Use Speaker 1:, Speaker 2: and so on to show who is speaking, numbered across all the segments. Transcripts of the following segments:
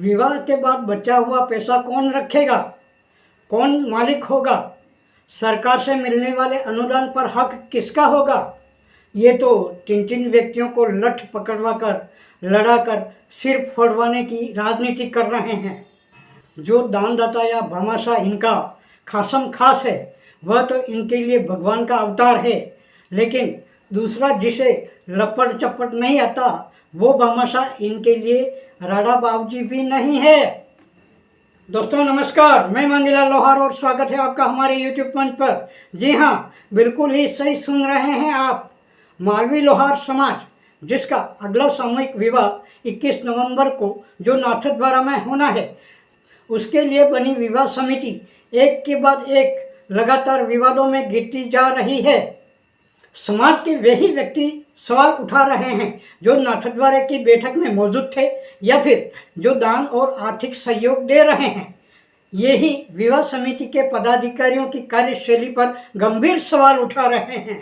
Speaker 1: विवाह के बाद बचा हुआ पैसा कौन रखेगा, कौन मालिक होगा, सरकार से मिलने वाले अनुदान पर हक किसका होगा। ये तो तीन तीन व्यक्तियों को लठ पकड़वा कर लड़ाकर सिर फोड़वाने की राजनीति कर रहे हैं। जो दानदाता या भामाशाह इनका खासम खास है वह तो इनके लिए भगवान का अवतार है, लेकिन दूसरा जिसे लपड़ चपड़ नहीं आता वो भामाशाह इनके लिए राडा बाबूजी भी नहीं है। दोस्तों नमस्कार, मैं मंगीलाल लोहार और स्वागत है आपका हमारे YouTube मंच पर। जी हाँ, बिल्कुल ही सही सुन रहे हैं आप। मालवी लोहार समाज, जिसका अगला सामूहिक विवाह 21 नवंबर को जो नाथद्वारा में होना है, उसके लिए बनी विवाह समिति एक के बाद एक लगातार विवादों में गिरती जा रही है। समाज के वही व्यक्ति सवाल उठा रहे हैं जो नाथद्वारे की बैठक में मौजूद थे या फिर जो दान और आर्थिक सहयोग दे रहे हैं। यही विवाह समिति के पदाधिकारियों की कार्यशैली पर गंभीर सवाल उठा रहे हैं।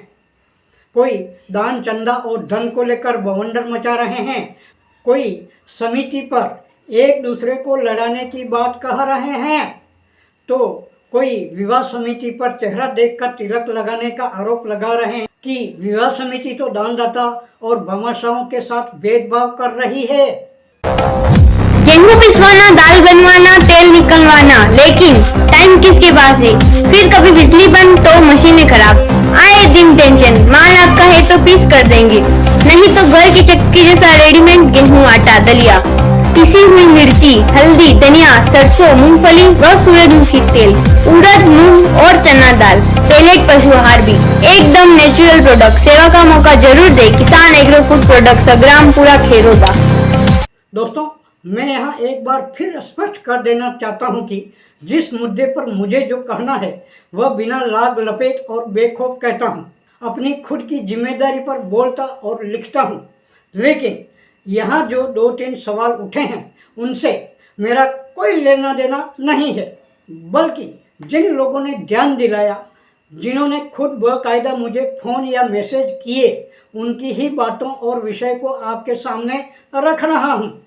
Speaker 1: कोई दान चंदा और धन को लेकर बवंडर मचा रहे हैं, कोई समिति पर एक दूसरे को लड़ाने की बात कह रहे हैं, तो कोई विवाह समिति पर चेहरा देखकर तिलक लगाने का आरोप लगा रहे हैं कि विवाह समिति तो दानदाता और भामाशाहों के साथ भेदभाव कर रही है।
Speaker 2: गेहूं पिसवाना, दाल बनवाना, तेल निकलवाना, लेकिन टाइम किसके पास है। फिर कभी बिजली बंद तो मशीनें खराब, आए दिन टेंशन। माल आपका है तो पीस कर देंगे, नहीं तो घर की चक्की जैसा रेडीमेड गेहूं, आटा, दलिया, पिसी हुई मिर्ची, हल्दी, धनिया, सरसों, मूंगफली व सूरजमुखी तेल, उड़द, मूंग और चना दाल, पेलेट पशु आहार भी एकदम नेचुरल प्रोडक्ट। सेवा का मौका जरूर दे। किसान agro food product, Sangrampura, Kheroda.
Speaker 1: दोस्तों, मैं यहाँ एक बार फिर स्पष्ट कर देना चाहता हूँ कि जिस मुद्दे पर मुझे जो कहना है वह बिना लाग लपेट और बेखौफ कहता हूँ। अपनी खुद की जिम्मेदारी पर बोलता और लिखता हूँ। लेकिन यहाँ जो दो तीन सवाल उठे हैं उनसे मेरा कोई लेना देना नहीं है, बल्कि जिन लोगों ने ध्यान दिलाया, जिन्होंने खुद बाकायदा मुझे फ़ोन या मैसेज किए, उनकी ही बातों और विषय को आपके सामने रख रहा हूँ।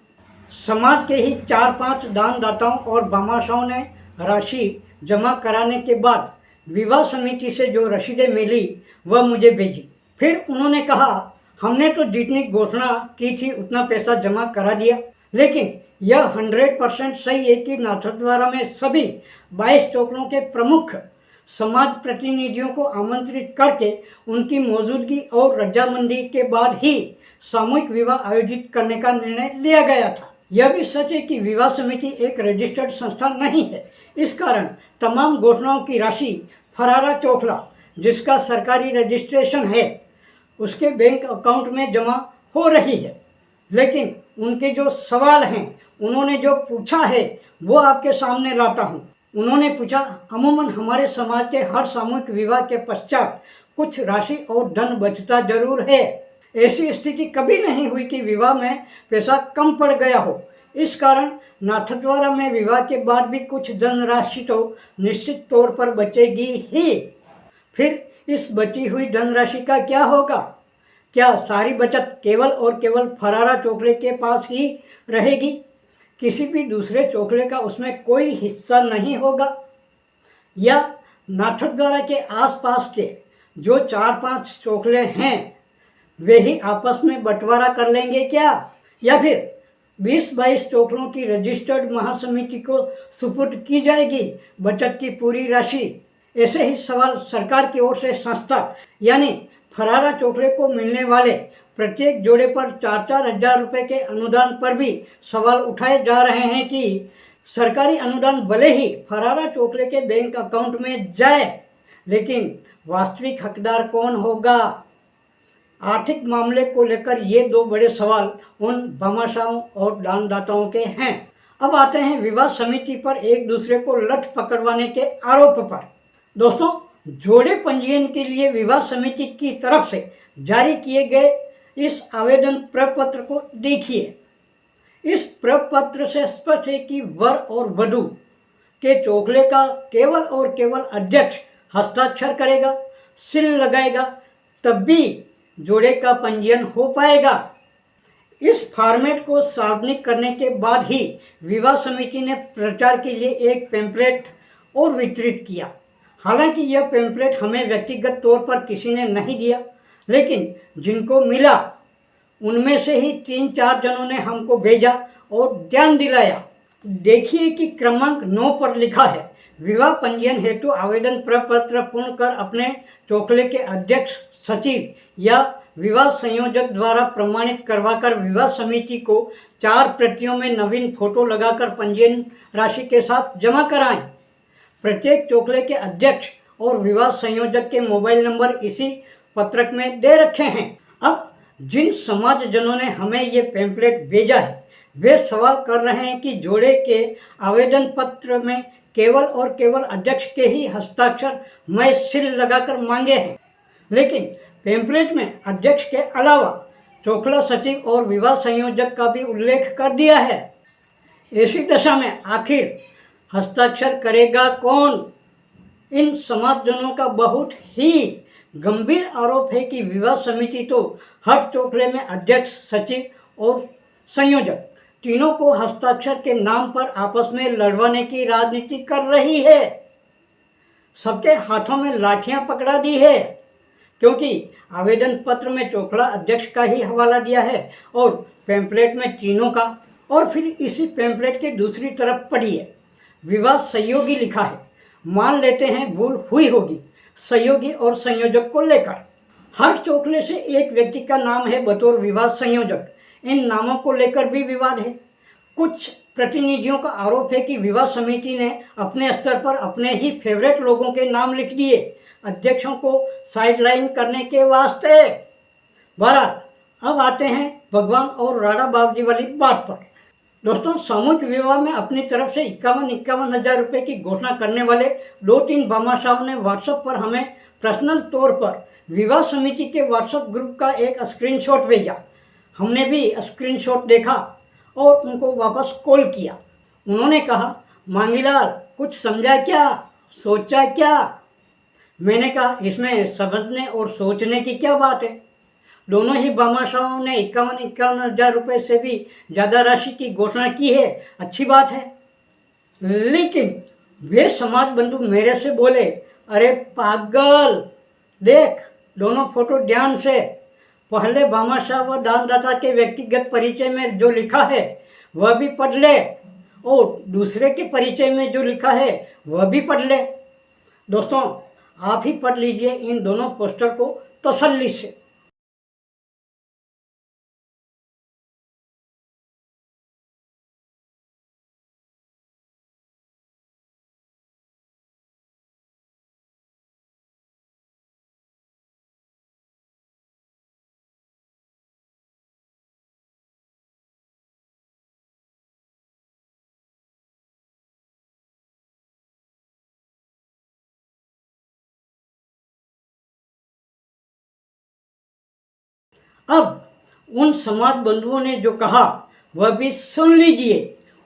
Speaker 1: समाज के ही 4-5 दानदाताओं और भामाशाहों ने राशि जमा कराने के बाद विवाह समिति से जो रसीदें मिली वह मुझे भेजी। फिर उन्होंने कहा हमने तो जितनी घोषणा की थी उतना पैसा जमा करा दिया। लेकिन यह 100% सही है कि नाथद्वारा में सभी 22 टोकरों के प्रमुख समाज प्रतिनिधियों को आमंत्रित करके उनकी मौजूदगी और रजामंदी के बाद ही सामूहिक विवाह आयोजित करने का निर्णय लिया गया था। यह भी सच है कि विवाह समिति एक रजिस्टर्ड संस्था नहीं है। इस कारण तमाम घोषणाओं की राशि फरारा चोखला, जिसका सरकारी रजिस्ट्रेशन है, उसके बैंक अकाउंट में जमा हो रही है। लेकिन उनके जो सवाल हैं, उन्होंने जो पूछा है वो आपके सामने लाता हूँ। उन्होंने पूछा, अमूमन हमारे समाज के हर सामूहिक विवाह के पश्चात कुछ राशि और धन बचता जरूर है। ऐसी स्थिति कभी नहीं हुई कि विवाह में पैसा कम पड़ गया हो। इस कारण नाथद्वारा में विवाह के बाद भी कुछ धनराशि तो निश्चित तौर पर बचेगी ही। फिर इस बची हुई धनराशि का क्या होगा? क्या सारी बचत केवल और केवल फरारा चोखले के पास ही रहेगी? किसी भी दूसरे चोखले का उसमें कोई हिस्सा नहीं होगा? या नाथद्वारा के आसपास के जो 4-5 चोखले हैं वे ही आपस में बंटवारा कर लेंगे क्या? या फिर 20-22 टोकरों की रजिस्टर्ड महासमिति को सुपुर्द की जाएगी बचत की पूरी राशि? ऐसे ही सवाल सरकार की ओर से संस्था यानी फरारा चोखले को मिलने वाले प्रत्येक जोड़े पर 4-4 हज़ार रुपये के अनुदान पर भी सवाल उठाए जा रहे हैं कि सरकारी अनुदान भले ही फरारा चोखले के बैंक अकाउंट में जाए, लेकिन वास्तविक हकदार कौन होगा? आर्थिक मामले को लेकर ये दो बड़े सवाल उन भामाशाहों और दानदाताओं के हैं। अब आते हैं विवाह समिति पर एक दूसरे को लठ पकड़वाने के आरोप पर। दोस्तों, जोड़े पंजीयन के लिए विवाह समिति की तरफ से जारी किए गए इस आवेदन प्रपत्र को देखिए। इस प्रपत्र से स्पष्ट है कि वर और वधू के चोखले का केवल और केवल अध्यक्ष हस्ताक्षर करेगा, सील लगाएगा, तब भी जोड़े का पंजीयन हो पाएगा। इस फॉर्मेट को सार्वजनिक करने के बाद ही विवाह समिति ने प्रचार के लिए एक पैम्पलेट और वितरित किया। हालांकि यह पैम्पलेट हमें व्यक्तिगत तौर पर किसी ने नहीं दिया, लेकिन जिनको मिला उनमें से ही 3-4 जनों ने हमको भेजा और ध्यान दिलाया। देखिए कि क्रमांक 9 पर लिखा है, विवाह पंजीयन हेतु आवेदन प्रपत्र पूर्ण कर अपने चोखले के अध्यक्ष, सचिव या विवाह संयोजक द्वारा प्रमाणित करवाकर विवाह समिति को 4 प्रतियों में नवीन फोटो लगाकर पंजीयन राशि के साथ जमा कराएं। प्रत्येक चोखले के अध्यक्ष और विवाह संयोजक के मोबाइल नंबर इसी पत्रक में दे रखे हैं। अब जिन समाजजनों ने हमें ये पैम्पलेट भेजा है वे सवाल कर रहे हैं कि जोड़े के आवेदन पत्र में केवल और केवल अध्यक्ष के ही हस्ताक्षर मैं सील लगाकर मांगे हैं, लेकिन पैम्पलेट में अध्यक्ष के अलावा चोखला, सचिव और विवाह संयोजक का भी उल्लेख कर दिया है। ऐसी दशा में आखिर हस्ताक्षर करेगा कौन? इन समाजजनों का बहुत ही गंभीर आरोप है कि विवाह समिति तो हर चोखले में अध्यक्ष, सचिव और संयोजक तीनों को हस्ताक्षर के नाम पर आपस में लड़वाने की राजनीति कर रही है। सबके हाथों में लाठियां पकड़ा दी है, क्योंकि आवेदन पत्र में चोखला अध्यक्ष का ही हवाला दिया है और पैम्पलेट में तीनों का, और फिर इसी पैम्पलेट के दूसरी तरफ पढ़िए, विवाह सहयोगी लिखा है। मान लेते हैं भूल हुई होगी सहयोगी और संयोजक को लेकर। हर चोखले से एक व्यक्ति का नाम है बतौर विवाह संयोजक। इन नामों को लेकर भी विवाद है। कुछ प्रतिनिधियों का आरोप है कि विवाह समिति ने अपने स्तर पर अपने ही फेवरेट लोगों के नाम लिख दिए अध्यक्षों को साइडलाइन करने के वास्ते। बहरहाल अब आते हैं भगवान और राणा बाबूजी वाली बात पर। दोस्तों, सामूहिक विवाह में अपनी तरफ से 51 हज़ार रुपये की घोषणा करने वाले 2-3 भामाशाहों ने व्हाट्सएप पर हमें पर्सनल तौर पर विवाह समिति के व्हाट्सएप ग्रुप का एक स्क्रीनशॉट भेजा। हमने भी स्क्रीनशॉट देखा और उनको वापस कॉल किया। उन्होंने कहा, मांगीलाल कुछ समझा क्या, सोचा क्या? मैंने कहा, इसमें समझने और सोचने की क्या बात है। दोनों ही भामाशाहों ने 51 हज़ार रुपये से भी ज़्यादा राशि की घोषणा की है, अच्छी बात है। लेकिन वे समाज बंधु मेरे से बोले, अरे पागल, देख दोनों फोटो ध्यान से, पहले भामाशाह व दानदाता के व्यक्तिगत परिचय में जो लिखा है वह भी पढ़ ले और दूसरे के परिचय में जो लिखा है वह भी पढ़ ले। दोस्तों, आप ही पढ़ लीजिए इन दोनों पोस्टर को तसल्ली से। अब उन समाज बंधुओं ने जो कहा वह भी सुन लीजिए।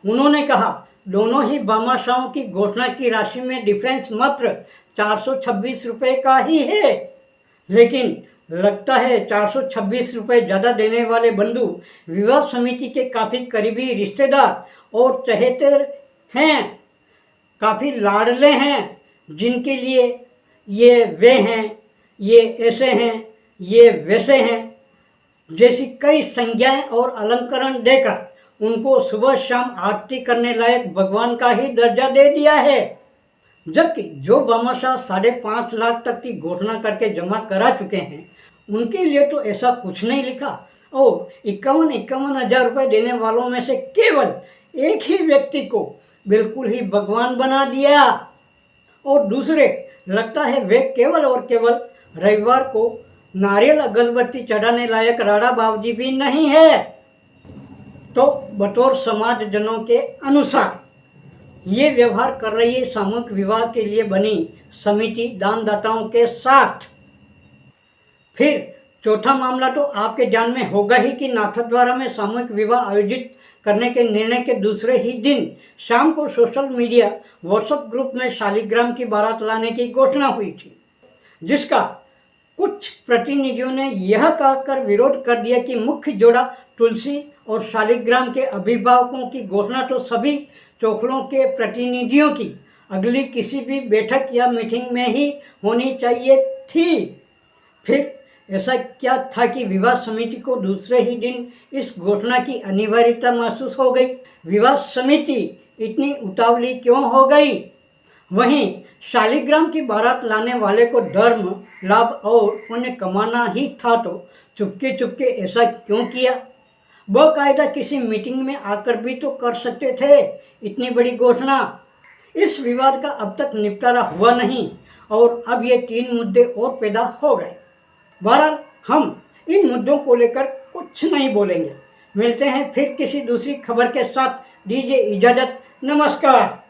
Speaker 1: उन्होंने कहा, दोनों ही भामाशाहों की घोषणा की राशि में डिफरेंस मात्र 426 रुपये का ही है, लेकिन लगता है 426 रुपये ज़्यादा देने वाले बंधु विवाह समिति के काफ़ी करीबी रिश्तेदार और चहेते हैं, काफ़ी लाडले हैं, जिनके लिए ये वे हैं, ये ऐसे हैं, ये वैसे हैं जैसी कई संज्ञाएं और अलंकरण देकर उनको सुबह शाम आरती करने लायक भगवान का ही दर्जा दे दिया है। जबकि जो भामाशाह 5.5 लाख तक की घोषणा करके जमा करा चुके हैं उनके लिए तो ऐसा कुछ नहीं लिखा, और 51 हज़ार रुपये देने वालों में से केवल एक ही व्यक्ति को बिल्कुल ही भगवान बना दिया, और दूसरे लगता है वे केवल और केवल रविवार को नारियल अगरबत्ती चढ़ाने लायक राणा बाबूजी भी नहीं है। तो बतौर समाजजनों के अनुसार ये व्यवहार कर रही है सामूहिक विवाह के लिए बनी समिति दानदाताओं के साथ। फिर चौथा मामला तो आपके ध्यान में होगा ही कि नाथद्वारा में सामूहिक विवाह आयोजित करने के निर्णय के दूसरे ही दिन शाम को सोशल मीडिया व्हाट्सएप ग्रुप में शालिग्राम की बारात लाने की घोषणा हुई थी, जिसका कुछ प्रतिनिधियों ने यह कहकर विरोध कर दिया कि मुख्य जोड़ा तुलसी और शालिग्राम के अभिभावकों की घोषणा तो सभी चौखलों के प्रतिनिधियों की अगली किसी भी बैठक या मीटिंग में ही होनी चाहिए थी। फिर ऐसा क्या था कि विवाह समिति को दूसरे ही दिन इस घोषणा की अनिवार्यता महसूस हो गई? विवाह समिति इतनी उतावली क्यों हो गई? वहीं शालिग्राम की बारात लाने वाले को धर्म, लाभ और पुण्य कमाना ही था, तो चुपके चुपके ऐसा क्यों किया? बाकायदा किसी मीटिंग में आकर भी तो कर सकते थे इतनी बड़ी घोषणा। इस विवाद का अब तक निपटारा हुआ नहीं और अब ये 3 मुद्दे और पैदा हो गए। बहरहाल हम इन मुद्दों को लेकर कुछ नहीं बोलेंगे। मिलते हैं फिर किसी दूसरी खबर के साथ। दीजिए इजाज़त। नमस्कार।